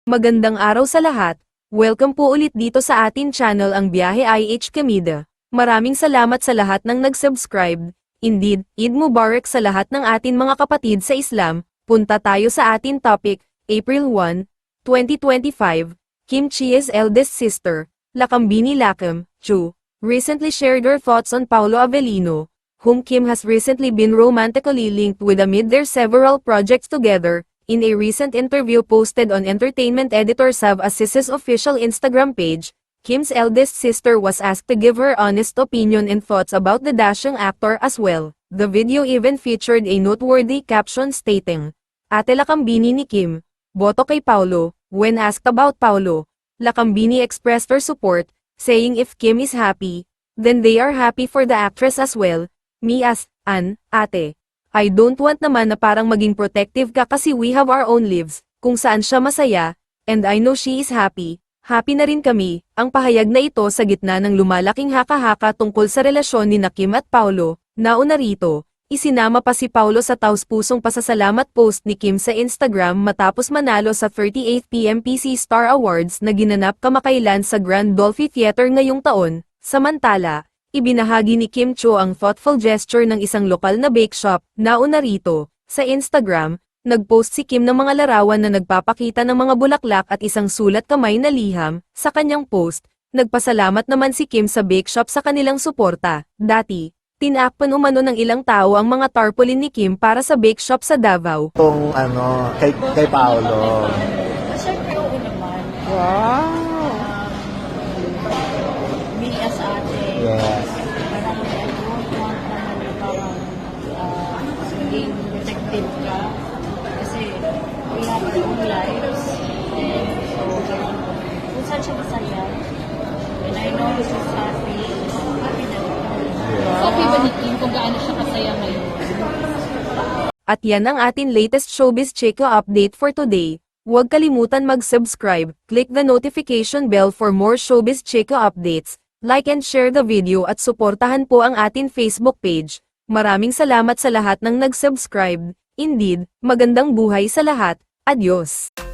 Magandang araw sa lahat. Welcome po ulit dito sa atin channel ang Biyahe IH Kamida. Maraming salamat sa lahat ng nag-subscribe. Indeed, Eid Mubarak sa lahat ng atin mga kapatid sa Islam. Punta tayo sa atin topic, April 1, 2025. Kim Chia's eldest sister, Lakambini Lakam, Chu, recently shared her thoughts on Paolo Avellino, whom Kim has recently been romantically linked with amid their several projects together. In a recent interview posted on entertainment editor Sav Assis's official Instagram page, Kim's eldest sister was asked to give her honest opinion and thoughts about the dashing actor as well. The video even featured a noteworthy caption stating, "Ate Lakambini ni Kim, boto kay Paolo." When asked about Paolo, Lakambini expressed her support, saying if Kim is happy, then they are happy for the actress as well. Me as an ate, I don't want naman na parang maging protective ka kasi we have our own lives, kung saan siya masaya, and I know she is happy, happy na rin kami. Ang pahayag na ito sa gitna ng lumalaking haka-haka tungkol sa relasyon ni Kim at Paolo. Nauna rito, isinama pa si Paolo sa taus-pusong pasasalamat post ni Kim sa Instagram matapos manalo sa 38th PMPC Star Awards na ginanap kamakailan sa Grand Dolphy Theater ngayong taon. Samantala, ibinahagi ni Kim Cho ang thoughtful gesture ng isang lokal na bake shop. Nauna rito, sa Instagram, nagpost si Kim ng mga larawan na nagpapakita ng mga bulaklak at isang sulat kamay na liham. Sa kanyang post, nagpasalamat naman si Kim sa bake shop sa kanilang suporta. Dati, tinakpan umano ng ilang tao ang mga tarpaulin ni Kim para sa bake shop sa Davao. Kay Paolo. Siyempre, oo naman. Wow! Me as ate, Yes. parang I don't want naman yung parang maging protective ka. Kasi we have our own lives. And so, kung saan siya masaya, and I know this is happy, happy na rin. Okay ba ni Kim kung gaano siya kasaya ngayon? At yan ang atin latest showbiz chika update for today. Huwag kalimutan mag-subscribe, click the notification bell for more showbiz chika updates, like and share the video at suportahan po ang atin Facebook page. Maraming salamat sa lahat ng nag-subscribe. Indeed, magandang buhay sa lahat. Adios!